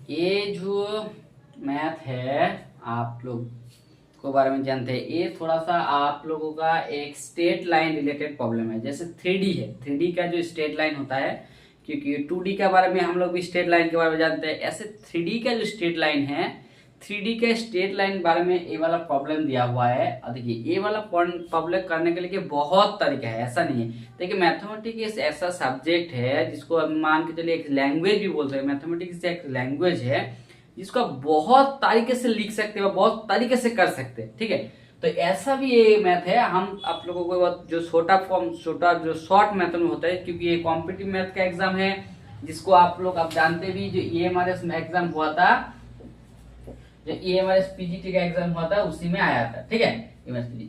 ये जो मैथ है आप लोग को बारे में जानते हैं, ये थोड़ा सा आप लोगों का एक स्ट्रेट लाइन रिलेटेड प्रॉब्लम है। जैसे 3D है, 3D का जो स्ट्रेट लाइन होता है, क्योंकि 2D के बारे में हम लोग भी स्ट्रेट लाइन के बारे में जानते हैं, ऐसे 3D का जो स्ट्रेट लाइन है, 3D के स्ट्रेट लाइन बारे में ये वाला प्रॉब्लम दिया हुआ है। और देखिए ये वाला प्रॉब्लम करने के लिए बहुत तरीका है, ऐसा नहीं है। देखिए मैथमेटिक्स ऐसा सब्जेक्ट है जिसको हम मान के चलिए एक लैंग्वेज भी बोलते हैं। मैथमेटिक्स एक लैंग्वेज है जिसको आप बहुत तरीके से लिख सकते हो, बहुत तरीके से कर सकते हैं, ठीक है। तो ऐसा भी ये मैथ है, हम आप लोगों को जो छोटा जो शॉर्ट मैथ में होता है, क्योंकि ये कॉम्पिटिटिव मैथ का एग्जाम है जिसको आप लोग आप जानते भी, जो EMRS में एग्जाम हुआ था, जो EMRS PGT का एग्जाम हुआ था उसी में आया था, ठीक है।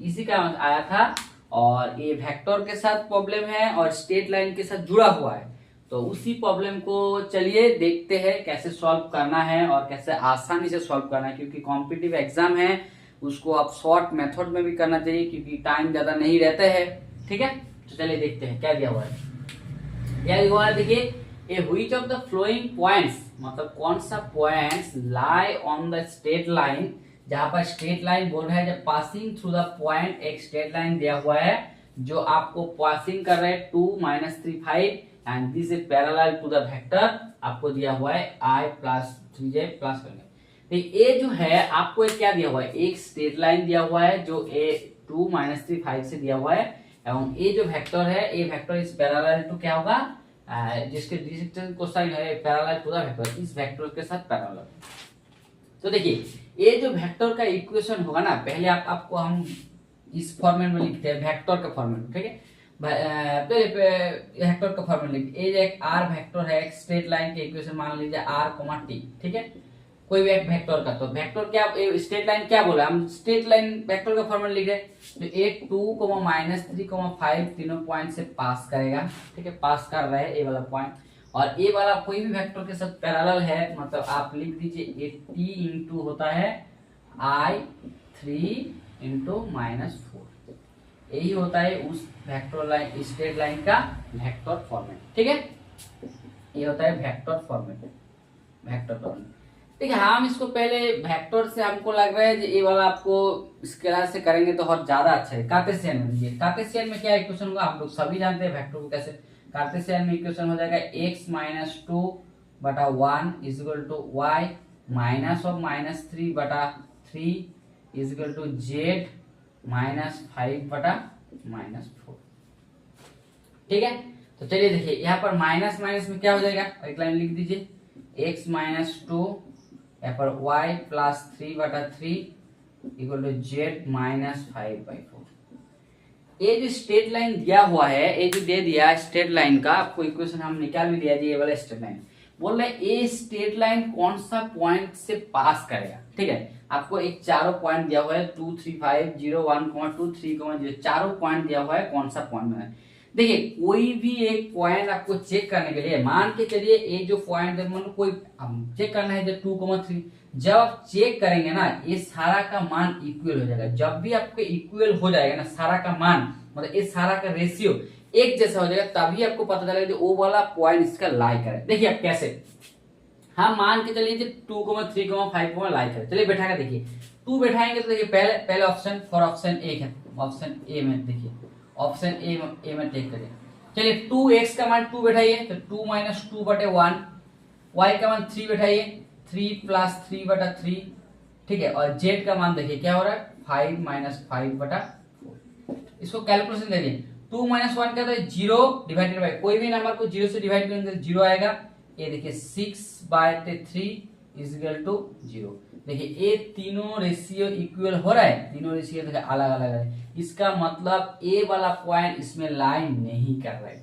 इसी का आया था, और ये वेक्टर के साथ प्रॉब्लम है और स्ट्रेट लाइन के साथ जुड़ा हुआ है। तो उसी प्रॉब्लम को चलिए देखते हैं कैसे सॉल्व करना है और कैसे आसानी से सॉल्व करना है, क्योंकि कॉम्पिटिटिव एग्जाम है उसको आप शॉर्ट मेथड में भी करना चाहिए क्योंकि टाइम ज्यादा नहीं रहता है, ठीक है। तो चलिए देखते हैं क्या दिया हुआ है। क्या दिया हुआ है देखिए, ए which of the flowing points, मतलब कौन सा points lie on the straight line, जहां पर स्ट्रेट लाइन बोल रहा है जब पासिंग थ्रू द पॉइंट, एक स्ट्रेट लाइन दिया हुआ है जो आपको पासिंग कर रहा है 2 - 3 5 and this is parallel to the vector, आपको दिया हुआ है I + 3j प्लस करके। तो ये जो है आपको एक क्या दिया हुआ है, एक स्ट्रेट लाइन दिया हुआ है जो a 2 - 3 5 से दिया हुआ है, एवं ये जो वेक्टर है, ये वेक्टर इज पैरेलल टू क्या होगा, जिसके डिस्टेंस कोसाइन है पैरेलल टू द वेक्टर, इस वेक्टर के साथ पैरेलल। तो देखिए ये जो वेक्टर का इक्वेशन होगा ना, पहले आपको हम इस फॉर्मेट में लिखते हैं, वेक्टर का फॉर्मेट, ठीक है। पहले वेक्टर का फॉर्मेट लिखते हैं, एक r वेक्टर है, एक स्ट्रेट लाइन के इक्वेशन मान लीजिए r, t, ठीक है। कोई भी एक वेक्टर का, तो वेक्टर क्या, स्ट्रेट लाइन क्या बोला, हम स्ट्रेट लाइन वेक्टर का फॉर्मेट लिख रहे हैं। तो एक 2, -3, 5 तीनों पॉइंट से पास करेगा, ठीक है, पास कर रहा है ये वाला पॉइंट, और ये वाला कोई भी वेक्टर के साथ पैरेलल है, मतलब आप लिख दीजिए t इंटू होता है I3 इंटू -4, यही होता है उस वेक्टर लाइन, स्ट्रेट लाइन का वेक्टर फॉर्मेट, ठीक है। ये होता है वेक्टर फॉर्मेट, वेक्टर फॉर्मेट। देखिए हम इसको पहले वेक्टर से हमको लग रहा है कि ये वाला आपको स्केलर से करेंगे तो और ज्यादा अच्छा है। कार्टेशियन में देखिए, कार्टेशियन में क्या इक्वेशन होगा, आप लोग सभी जानते हैं वेक्टर को कैसे। कार्टेशियन में इक्वेशन हो जाएगा x - 2/1 = y -3/3 = z -5/-4, ठीक है। तो चलिए देखिए यहाँ पर माइनस माइनस में क्या हो जाएगा, एक लाइन लिख दीजिए, x - 2 यहाँ पर y + 3/3 = z -5/4। ये जो स्ट्रेट लाइन दिया हुआ है, ये जो दे दिया स्ट्रेट लाइन का, आपको इक्वेशन हम निकाल भी दिया जी, ये वाला स्ट्रेट लाइन बोल रहे हैं ये स्ट्रेट लाइन कौन सा पॉइंट से पास करेगा, ठीक है। आपको एक चारों पॉइंट दिया हुआ है 2 3 5 0 1 2 3 0, चारों पॉइंट दिया हुआ है, कौन सा पॉइंट में। देखिए कोई भी एक पॉइंट आपको चेक करने के लिए, मान के चलिए ये जो पॉइंट है, मतलब कोई चेक करना है जब 2, 3, जब आप चेक करेंगे ना, ये सारा का मान इक्वल हो जाएगा। जब भी आपके इक्वल हो जाएगा ना सारा का मान, मतलब ये सारा का रेशियो एक जैसा हो जाएगा, तभी आपको पता चलेगा कि वो वाला पॉइंट इसका लाई करे। देखिए आप कैसे, हम मान के चलिए 2, 3, 5 लाई करे। चलिए बैठा कर देखिए, 2 बैठाएंगे तो देखिए पहले ऑप्शन फॉर ऑप्शन ए है, ऑप्शन ए में देखिए, ऑप्शन ए में टेक करिए। चलिए 2x का मान 2 बैठाइए, तो 2 - 2/1, y का मान 3 बैठाइए, 3 + 3/3, ठीक है। और z का मान देखिए क्या हो रहा है, 5 - 5/4। इसको कैलकुलेशन करिए, 2 - 1 का तो 0 डिवाइडेड बाय, कोई भी नंबर को 0 से डिवाइड करेंगे तो 0 आएगा। ये देखिए 6/3 = 0। देखिए ये तीनों रेशियो इक्वल हो रहा है, तीनों रेशियो देखिए अलग अलग है, इसका मतलब ए वाला पॉइंट इसमें लाइन नहीं कर रहा है,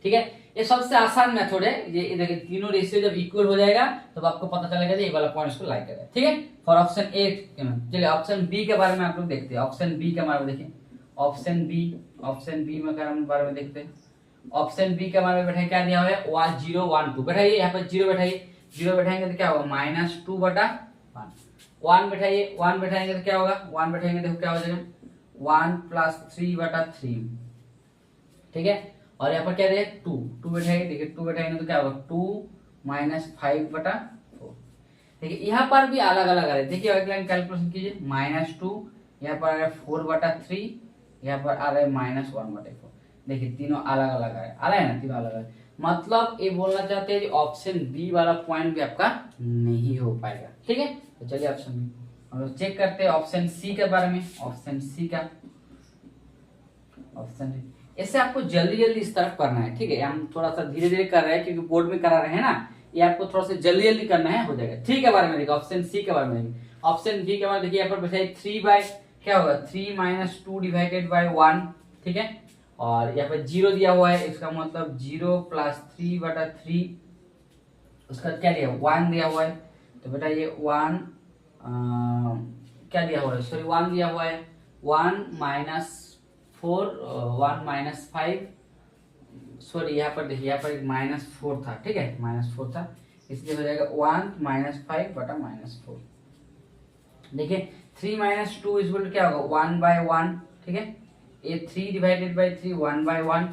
ठीक है। ये सबसे आसान मेथड है, ये देखिए तीनों रेशियो जब इक्वल हो जाएगा तब आपको पता चलेगा ये वाला पॉइंट इसको लाइन कर रहा है, ठीक है। For option A. चलिए ऑप्शन बी के बारे में आप लोग देखते हैं, ऑप्शन बी के बारे में देखिए, ऑप्शन बी में बारे में देखते हैं। ऑप्शन बी के बारे में बैठाइए, क्या दिया हुआ है, 1 0 1 2 बैठाइए, यहाँ पर 0 बैठाइए, 0 बैठाएंगे तो क्या होगा, -2/1, 1 बैठाइए, 1 बैठाएंगे तो क्या होगा, 1 बैठाएंगे देखो क्या हो जाएगा, 1 + 3/3, ठीक है। और यहाँ पर क्या दिया 2 बैठाएंगे, देखिए 2 बैठाएंगे तो क्या होगा, 2 - 5/4, देखिए यहाँ पर भी अलग अलग आ रहे हैं। देखिए एक लाइन कैलकुलेशन कीजिए, -2, यहाँ पर आ रहा है 4/3, यहाँ पर आ रहा है -1/4। देखिए तीनों अलग अलग आ रहा है ना, तीनों अलग अलग। मतलब ये बोलना चाहते हैं कि ऑप्शन बी वाला पॉइंट भी आपका नहीं हो पाएगा। ठीक है, तो चलिए ऑप्शन बी हम लोग चेक करते हैं। ऑप्शन सी के बारे में, ऑप्शन सी का, ऑप्शन सी ऐसे आपको जल्दी जल्दी इस तरफ करना है। ठीक है, हम थोड़ा सा धीरे धीरे कर रहे हैं क्योंकि बोर्ड में करा रहे हैं ना, ये आपको थोड़ा सा जल्दी जल्दी करना है, हो जाएगा। थ्री के बारे में देखिए, ऑप्शन सी के बारे में देखिए। ऑप्शन बी के बारे में देखिए, यहाँ पर बताइए 3 बाय क्या होगा, 3 - 2 डिवाइडेड बाय 1। ठीक है, और यहाँ पर 0 दिया हुआ है, इसका मतलब 0 + 3/3, उसका क्या दिया, 1 दिया हुआ है। तो बेटा ये 1 क्या दिया हुआ है, सॉरी 1 दिया हुआ है। 1 - 4 1 - 5, सॉरी यहाँ पर देखिए, यहाँ पर -4 था। ठीक है, -4 था, इसलिए हो जाएगा 1 - 5/-4। देखिए 3 - 2 इक्वल टू क्या होगा, 1/1। ठीक है, ये 3 डिवाइडेड बाई 3 1/1,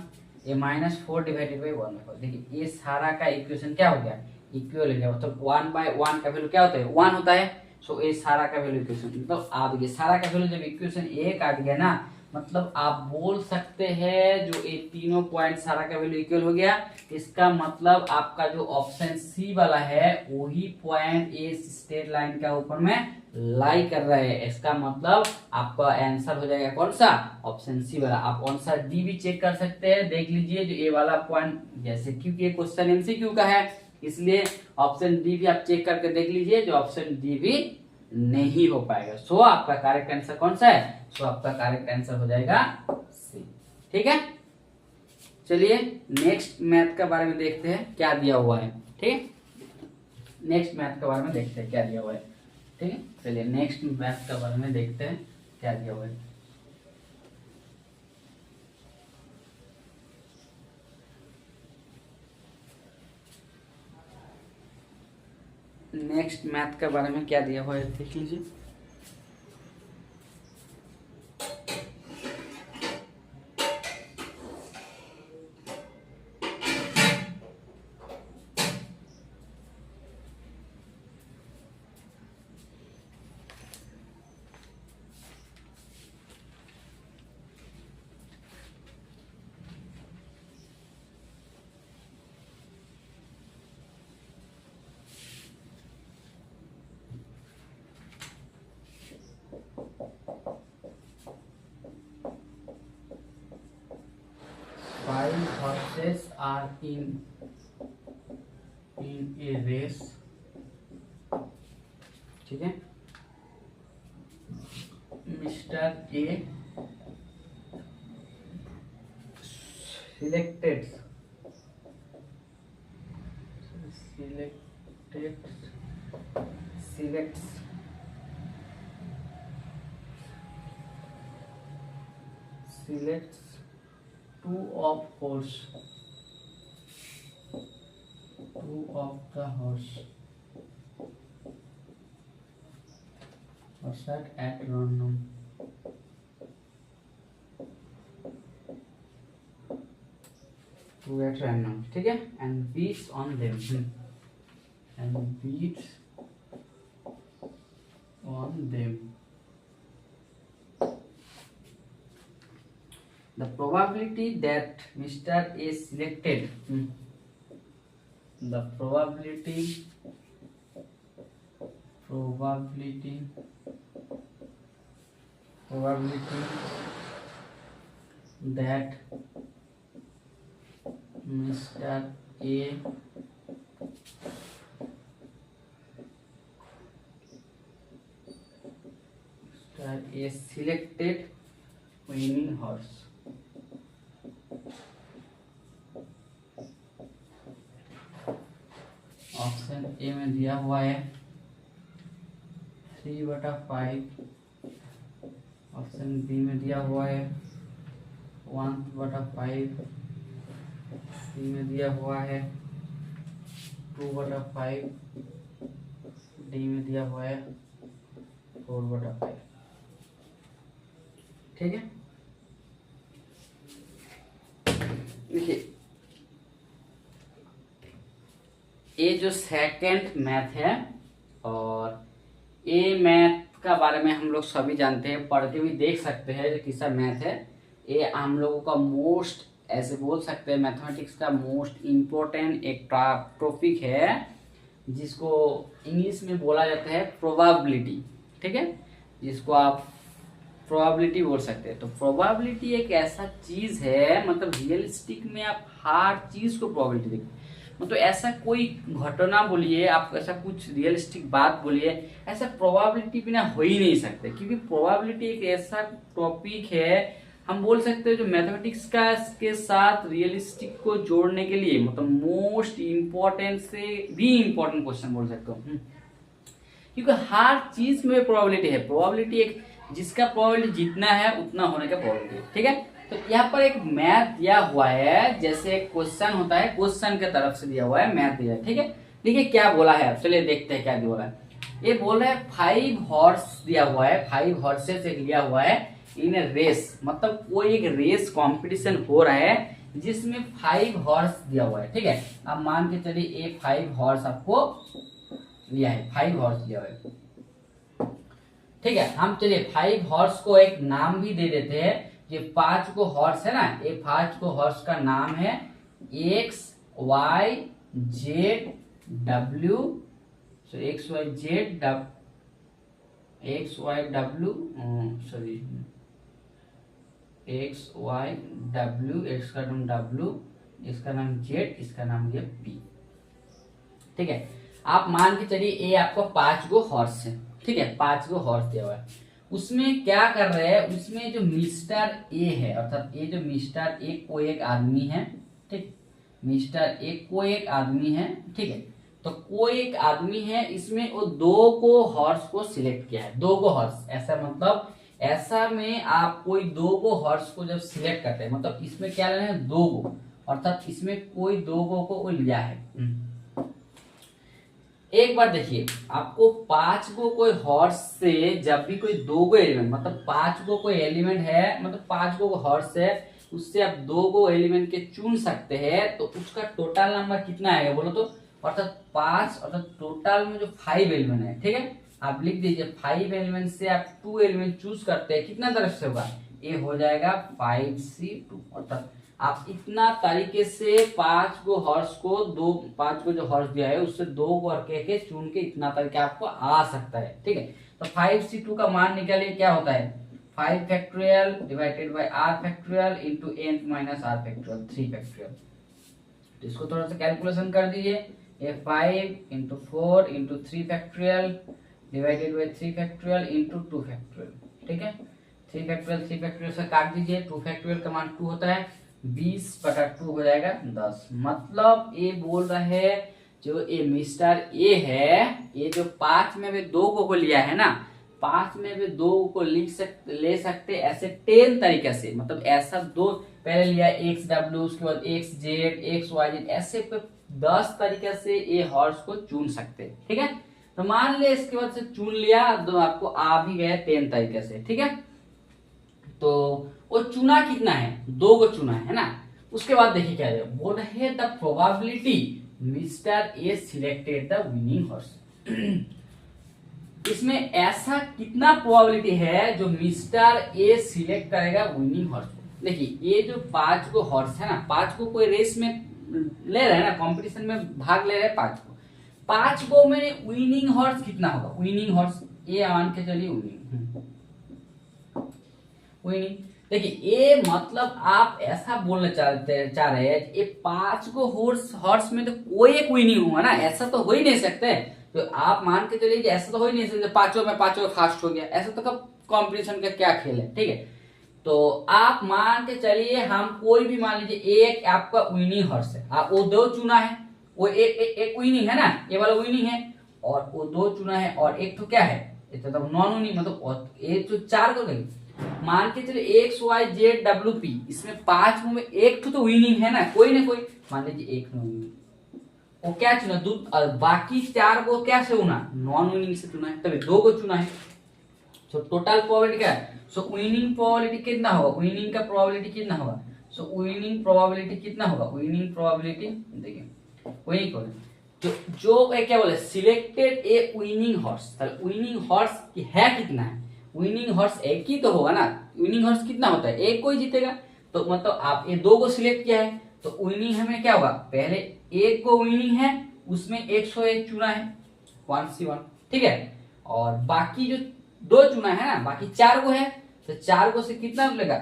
ये -4 डिवाइडेड बाई 1/4। देखिए ये सारा का इक्वेशन क्या हो गया, इक्वल हो गया। मतलब 1/1 का वैल्यू क्या होता है, 1 होता है। सो ये सारा का वैल्यू इक्वेशन, मतलब आप ये सारा का वैल्यू जब इक्वेशन 1 आ गया ना, मतलब आप बोल सकते हैं जो ये तीनों पॉइंट सारा का वैल्यू इक्वल हो गया, इसका मतलब आपका जो ऑप्शन सी वाला है वही पॉइंट इस स्ट्रेट लाइन का ऊपर में लाई कर रहा है। इसका मतलब आपका आंसर हो जाएगा कौन सा, ऑप्शन सी वाला। आप आंसर डी भी चेक कर सकते हैं, देख लीजिए जो ए वाला पॉइंट, जैसे क्योंकि ये क्वेश्चन एमसीक्यू का है इसलिए ऑप्शन डी भी आप चेक करके देख लीजिए, जो ऑप्शन डी भी नहीं हो पाएगा। सो आपका करेक्ट आंसर कौन सा है, सो आपका करेक्ट आंसर हो जाएगा सी। ठीक है, चलिए नेक्स्ट मैथ के बारे में देखते हैं क्या दिया हुआ है। ठीक, नेक्स्ट मैथ के बारे में देखते हैं क्या दिया हुआ है। ठीक है, चलिए नेक्स्ट मैथ के बारे में देखते हैं क्या दिया हुआ है। नेक्स्ट मैथ के बारे में क्या दिया हुआ है देख लीजिए। Five horses are in a race। ठीक है, mister A selects two of the horse at random। Two at random, ठीक है, and beats on them, The probability that Mr. A selected, the probability that Mr. A selected winning horse। Option A में दिया हुआ है 3/5, option B में दिया हुआ है 1/5, सी में दिया हुआ है 2/5, डी में दिया हुआ है 4/5। ठीक है, देखिए ये जो सेकंड मैथ है और ए मैथ का बारे में हम लोग सभी जानते हैं, पढ़ के भी देख सकते हैं जो किसका मैथ है। ये हम लोगों का मोस्ट, ऐसे बोल सकते हैं, मैथमेटिक्स का मोस्ट इम्पोर्टेंट एक टॉपिक है जिसको इंग्लिश में बोला जाता है प्रोबेबिलिटी। ठीक है, जिसको आप प्रोबेबिलिटी बोल सकते हैं। तो प्रोबेबिलिटी एक ऐसा चीज है, मतलब रियलिस्टिक में आप हर चीज को प्रोबेबिलिटी देखते, मतलब ऐसा कोई घटना बोलिए, आप ऐसा कुछ रियलिस्टिक बात बोलिए, ऐसा प्रोबेबिलिटी बिना हो ही नहीं सकते। क्योंकि प्रोबेबिलिटी एक ऐसा टॉपिक है, हम बोल सकते हैं जो मैथमेटिक्स का के साथ रियलिस्टिक को जोड़ने के लिए, मतलब मोस्ट इम्पोर्टेंट से भी इम्पोर्टेंट क्वेश्चन बोल सकते हो। क्योंकि हर चीज में प्रोबेबिलिटी है। प्रोबेबिलिटी एक, जिसका प्रोबेबिलिटी जितना है उतना होने का प्रोबेबिलिटी है। ठीक है, तो यहाँ पर एक मैथ दिया हुआ है, जैसे एक क्वेश्चन होता है, क्वेश्चन के तरफ से दिया हुआ है, मैथ दिया है। ठीक है, देखिए क्या बोला है, चलिए देखते हैं क्या बोला है। ये बोल रहा है 5 हॉर्स दिया हुआ है, 5 हॉर्सेस एक लिया हुआ है इन ए रेस, मतलब कोई एक रेस कंपटीशन हो रहा है जिसमें 5 हॉर्स दिया हुआ है। ठीक है, अब मान के चलिए ये 5 हॉर्स आपको लिया है, 5 हॉर्स लिया हुआ है। ठीक है, हम चलिए 5 हॉर्स को एक नाम भी दे देते हैं। ये 5 को हॉर्स है ना, ये 5 को हॉर्स का नाम है X Y Z W, X Y Z X Y W, sorry X Y W, X का नाम डब्ल्यू, इसका नाम जेड, इसका नाम ये पी। ठीक है, आप मान के चलिए ये आपको 5 गो हॉर्स है। ठीक है, 5 गो हॉर्स दिया हुआ है। उसमें क्या कर रहे हैं, उसमें जो मिस्टर ए है, अर्थात ये जो मिस्टर ए को एक आदमी है। ठीक, मिस्टर ए को एक आदमी है। ठीक है, तो कोई एक आदमी है, इसमें वो 2 को हॉर्स को सिलेक्ट किया है, 2 को हॉर्स, ऐसा मतलब ऐसा में आप कोई 2 को हॉर्स को जब सिलेक्ट करते हैं, मतलब इसमें क्या लेना है, 2 को, अर्थात इसमें कोई 2 को वो लिया है। एक बार देखिए, आपको 5 को कोई हॉर्स से जब भी कोई 2 को एलिमेंट, मतलब 5 को कोई एलिमेंट है, मतलब 5 को हॉर्स है, उससे आप 2 को एलिमेंट के चुन सकते हैं, तो उसका टोटल नंबर कितना आएगा बोलो तो, अर्थात 5, अर्थात टोटल में जो 5 एलिमेंट है। ठीक है, आप लिख दीजिए 5 एलिमेंट से आप 2 एलिमेंट चूज करते हैं, कितना तरफ से होगा, ये हो जाएगा 5C2, अर्थात आप इतना तरीके से 5 को हॉर्स को 5 को जो हॉर्स दिया है उससे 2 करके चुन के इतना तरीके आपको आ सकता है। ठीक है, तो 5C2 का मान निकालिए, क्या होता है 5 factorial divided by r factorial into n minus r factorial 3 factorial. तो इसको थोड़ा सा कैलकुलेशन कर दीजिए, ये 5 into 4 into 3 factorial divided by 3 factorial into 2 factorial. ठीक है, 3 फैक्टोरियल से काट दीजिए, 2 फैक्टोरियल का मान 2 होता है, 20/2 हो जाएगा 10। मतलब ये बोल रहे हैं जो ये मिस्टर ए है, ये जो 5 में भी 2 को लिया है ना, 5 में भी 2 को ले सकते ऐसे 10 तरीके से, मतलब ऐसा 2 पहले लिया एक्स डब्ल्यू, उसके बाद X Z, X Y Z, ऐसे 10 तरीके से ये हॉर्स को चुन सकते। ठीक है, तो मान लिया इसके बाद से चुन लिया, तो आपको आ भी गए 10 तरीके से। ठीक है, तो वो चुना कितना है, 2 को चुना है ना। उसके बाद देखिए क्या है, बोल रहे the probability mister A selected the winning horse. इसमें ऐसा कितना प्रोबेबिलिटी है जो मिस्टर ए सिलेक्ट करेगा विनिंग हॉर्स को। देखिए ये जो 5 को हॉर्स है ना, 5 को कोई रेस में ले रहे हैं ना, कंपटीशन में भाग ले रहे हैं 5 को, 5 को में विनिंग हॉर्स कितना होगा, विनिंग हॉर्स ये मान के चलिए विनिंग। देखिए ये मतलब आप ऐसा बोलना चाह रहे हैं ये 5 को हॉर्स में तो कोई एक विनिंग हुआ ना, ऐसा तो हो ही नहीं सकते। तो आप मान के चलिए कि ऐसा तो हो ही नहीं सकते 5 में फास्ट हो गया, ऐसा तो कब कंपटीशन का क्या खेल है। ठीक है, तो आप मान के चलिए, हम कोई भी मान लीजिए एक आपका विनिंग हॉर्स है, आप वो 2 चुना है, वो एक विनिंग है ना, ये वाला विनिंग है, और वो 2 चुना है, और एक तो क्या है, मतलब नॉन विनिंग, मतलब एक तो 4 को देंगे। मान के चलिए X Y Z W P, इसमें 5 में एक तो विनिंग है ना, कोई ना कोई, मान लीजिए एक विनिंग, वो क्या चुना, बाकी 4 को क्या से चुना, नॉन विनिंग से चुना है, तभी 2 को चुना है। सो टोटल प्रोबेबिलिटी क्या है, सो विनिंग प्रोबेबिलिटी कितना होगा, विनिंग का प्रोबेबिलिटी कितना होगा, सो विनिंग प्रोबेबिलिटी कितना होगा, विनिंग प्रोबेबिलिटी देखिए विनिंग जो क्या बोले सिलेक्टेड ए विनिंग हॉर्स, विनिंग हॉर्स है कितना है, विनिंग हॉर्स एक ही तो होगा ना, विनिंग हॉर्स कितना होता है, एक को ही जीतेगा। तो मतलब आप ये दो को सिलेक्ट किया है तो विनिंग हमें क्या होगा, पहले एक को विनिंग है उसमें 101 चुना है 1C1, ठीक है, और बाकी जो दो चुना है ना, बाकी 4 को है तो 4 को से कितना लेगा,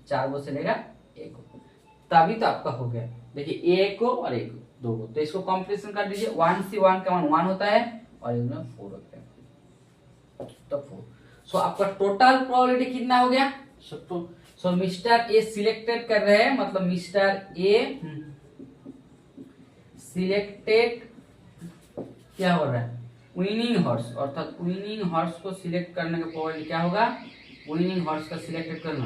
4 को से लेगा 1 को, तभी तो आपका हो गया। देखिए एक को और एक दो को, तो इसको कॉम्प्लीशन कर दीजिए। 1C1 का मान 1 होता है और इसमें 4 होता है, तो 4। सो आपका टोटल प्रोबेबिलिटी कितना हो गया, सो मिस्टर ए सिलेक्टेड कर रहे हैं, मतलब मिस्टर ए सिलेक्टेड क्या हो रहा है, विनिंग हॉर्स, अर्थात विनिंग हॉर्स को सिलेक्ट करने का प्रोबेबिलिटी क्या होगा, विनिंग हॉर्स का सिलेक्टेड करना।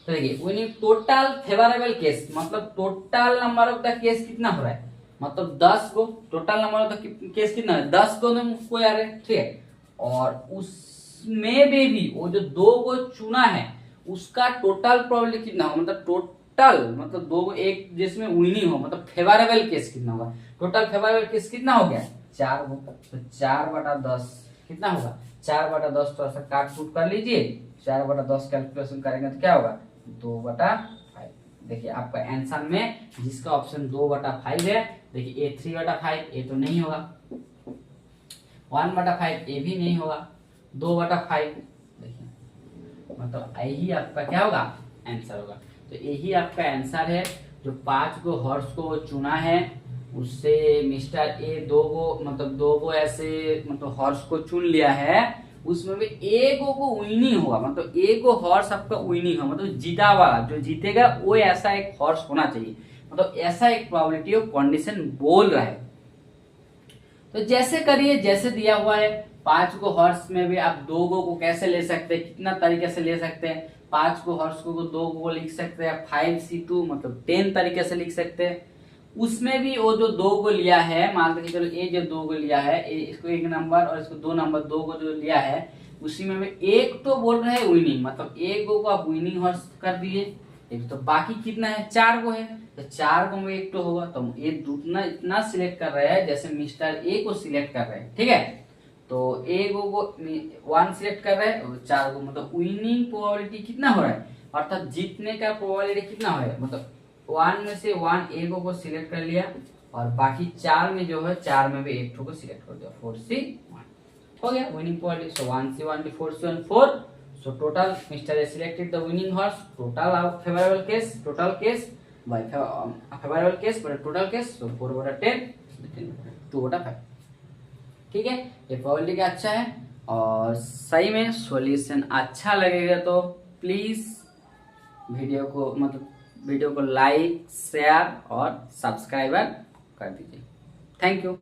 तो देखिए विनिंग टोटल फेवरेबल केस, मतलब total number of the case कितना हो रहा है, मतलब 10 को, total number of the case कितना है, 10 को मुझको यार है, ठीक है, और उसमें भी वो जो दो को चुना है उसका टोटल प्रोबेबिलिटी कितना होगा, मतलब टोटल मतलब दो एक जिसमें विनिंग हो, मतलब फेवरेबल केस कितना होगा, टोटल फेवरेबल केस कितना हो गया 4 को, तो 4/10 कितना होगा, 4/10 थोड़ा सा काट कूट कर लीजिए, 4/10 कैलकुलेशन करेंगे तो क्या होगा 2/5। देखिए आपका आंसर में जिसका ऑप्शन 2/5 है, देखिए ये 3/5 ये तो नहीं होगा, 1/5 ये भी नहीं होगा, 2/5 देखिए, मतलब यही आपका क्या होगा आंसर होगा। तो यही आपका आंसर है, जो 5 को हॉर्स को चुना है उससे मिस्टर ए दो को ऐसे मतलब हॉर्स को चुन लिया है, उसमें भी एक को विनिंग होगा, मतलब एक को हॉर्स आपका विनिंग होगा, मतलब जीता वाला जो जीतेगा वो ऐसा एक हॉर्स होना चाहिए, मतलब ऐसा एक प्रोबेबिलिटी ऑफ कंडीशन बोल रहा है। तो जैसे करिए जैसे दिया हुआ है, 5 को हॉर्स में भी आप 2 को कैसे ले सकते हैं, कितना तरीके से ले सकते हैं, 5 को हॉर्स को 2 को लिख सकते हैं 5C2 मतलब 10 तरीके से लिख सकते हैं। उसमें भी वो जो 2 को लिया है, मान लीजिए चलो ये जो 2 को लिया है, इसको 1 नंबर और इसको 2 नंबर, 2 को जो लिया है उसी में भी एक तो बोल रहे हैं विनिंग, मतलब एक को आप विनिंग हॉर्स कर दिए, एक तो बाकी कितना है 4 को है, तो 4 को में एक तो होगा, तो ये दूसरा इतना सिलेक्ट कर रहे हैं जैसे मिस्टर ए को सिलेक्ट कर रहे हैं, ठीक है, तो ए को 1 सिलेक्ट कर रहे हैं, 4 को मतलब विनिंग प्रोबेबिलिटी कितना हो रहा है, अर्थात जीतने का प्रोबेबिलिटी कितना हो रहा है, मतलब 1 में से 1 ए को सिलेक्ट कर लिया और बाकी 4 में जो है 4 में भी एक को सिलेक्ट कर दिया, 4C1 हो गया winning probability. So 1C1 to 4C1 4, so total Mr. A selected the winning horse, total of favorable case, total case by favorable case but total case, so 4/10 2/5, ठीक है। ये प्रोबेबिलिटी अच्छा है और सही में सॉल्यूशन अच्छा लगेगा तो प्लीज वीडियो को लाइक शेयर और सब्सक्राइबर कर दीजिए। Thank you.